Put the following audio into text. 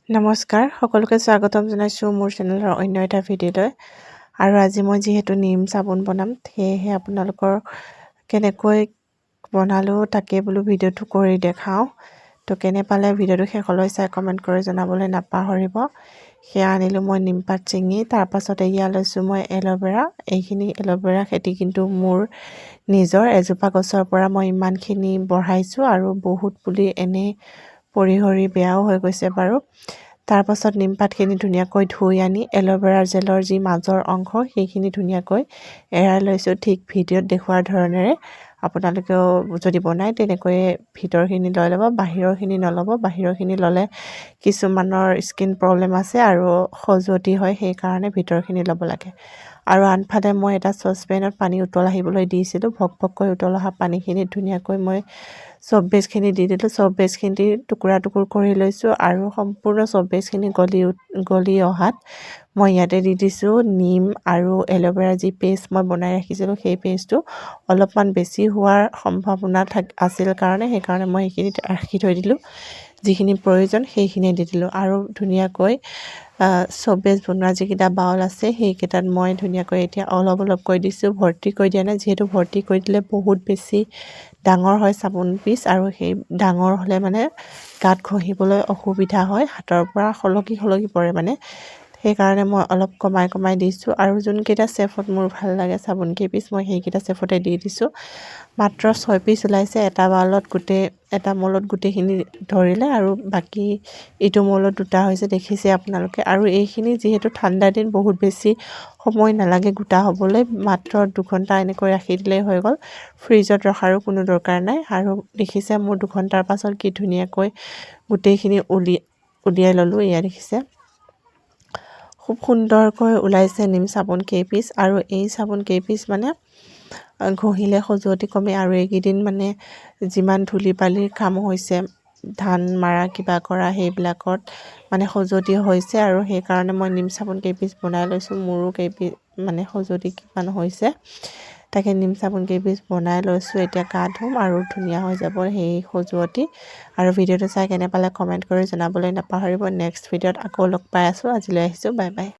নমস্কাৰ সকলোকে স্বাগতম জনাইছোঁ মোৰ চেনেলৰ অন্য এটা ভিডিঅ'লৈ। আৰু আজি মই যিহেতু নিম চাবোন বনাম, সেয়েহে আপোনালোকৰ কেনেকৈ বনালোঁ তাকে বোলো ভিডিঅ'টো কৰি দেখাওঁ। তো কেনে পালে ভিডিঅ'টো শেষলৈ চাই কমেণ্ট কৰি জনাবলৈ নাপাহৰিব। সেয়া আনিলোঁ মই নিমপাত চিঙি, তাৰপাছতে এয়া লৈছোঁ মই এল'ভেৰা। এইখিনি এল'ভেৰা খেতি কিন্তু মোৰ নিজৰ এজোপা গছৰ পৰা মই ইমানখিনি বঢ়াইছোঁ আৰু বহুত পুলি এনেই পৰি সৰি বেয়াও হৈ গৈছে বাৰু। তাৰপাছত নিমপাতখিনি ধুনীয়াকৈ ধুই আনি এল'ভেৰা জেলৰ যি মাজৰ অংশ সেইখিনি ধুনীয়াকৈ এৰাই লৈছোঁ। ঠিক ভিডিঅ'ত দেখুওৱাৰ ধৰণেৰে আপোনালোকেও যদি বনায় তেনেকৈয়ে ভিতৰখিনি লৈ ল'ব, বাহিৰৰখিনি নল'ব। বাহিৰৰখিনি ল'লে কিছুমানৰ স্কিন প্ৰব্লেম আছে আৰু খজুৱতি হয়, সেইকাৰণে ভিতৰখিনি ল'ব লাগে। আৰু আনফালে মই এটা চচপেনত পানী উতল আহিবলৈ দিছিলোঁ। ভক ভককৈ উতল অহা পানীখিনিত ধুনীয়াকৈ মই চব বেজখিনি দি দিলোঁ। চব বেজখিনি টুকুৰা টুকুৰ কৰি লৈছোঁ আৰু সম্পূৰ্ণ চব বেজখিনি গলি অহাত মই ইয়াতে দি দিছোঁ নিম আৰু এল'ভেৰা যি পেষ্ট মই বনাই ৰাখিছিলোঁ, সেই পেষ্টটো অলপমান বেছি হোৱাৰ সম্ভাৱনা আছিল কাৰণে সেইকাৰণে মই সেইখিনিত ৰাখি থৈ দিলোঁ। যিখিনি প্ৰয়োজন সেইখিনিয়ে দি দিলোঁ আৰু ধুনীয়াকৈ চব বেজ বনোৱা যিকেইটা বাউল আছে সেইকেইটাত মই ধুনীয়াকৈ এতিয়া অলপ অলপকৈ দিছোঁ, ভৰ্তি কৰি দিয়া নাই। যিহেতু ভৰ্তি কৰি দিলে বহুত বেছি ডাঙৰ হয় চাবোন পিচ আৰু সেই ডাঙৰ হ'লে মানে গাত ঘঁহিবলৈ অসুবিধা হয়, হাতৰ পৰা সলকি পৰে মানে। সেইকাৰণে মই অলপ কমাই কমাই দিছোঁ আৰু যোনকেইটা চেফত মোৰ ভাল লাগে চাবোন কেইপিচ মই সেইকেইটা চেফতে দি দিছোঁ। মাত্ৰ 6 পিচ ওলাইছে। এটা মলত গোটেইখিনি ধৰিলে আৰু বাকী ইটো মলত 2টা হৈছে, দেখিছে আপোনালোকে। আৰু এইখিনি যিহেতু ঠাণ্ডা দিন বহুত বেছি সময় নালাগে গোটা হ'বলৈ, মাত্ৰ 2 ঘণ্টা এনেকৈ ৰাখি দিলেই হৈ গ'ল। ফ্ৰিজত ৰখাৰো কোনো দৰকাৰ নাই। আৰু দেখিছে মোৰ 2 ঘণ্টাৰ পাছত কি ধুনীয়াকৈ গোটেইখিনি উলিয়াই ল'লোঁ। এয়া দেখিছে খুব সুন্দৰকৈ ওলাইছে নিম চাবোন কেইপিচ। আৰু এই চাবোন কেইপিচ মানে ঘঁহিলে খজুৱতি কমে। আৰু এইকেইদিন মানে যিমান ধূলি বালিৰ কাম হৈছে, ধান মাৰা কিবা কৰা, সেইবিলাকত মানে খজুৱতি হৈছে আৰু সেইকাৰণে মই নিম চাবোন কেইপিচ বনাই লৈছোঁ। মোৰো কেইপিচ মানে খজুৱতি কিমান হৈছে, তাকে নিম চাবোন কেইপিচ বনাই লৈছোঁ। এতিয়া গা ধুম আৰু ধুনীয়া হৈ যাব সেই খজুৱতি। আৰু ভিডিঅ'টো চাই কেনে পালে কমেণ্ট কৰি জনাবলৈ নাপাহৰিব। নেক্সট ভিডিঅ'ত আকৌ লগ পাই আছোঁ। আজিলৈ আহিছোঁ, বাই বাই।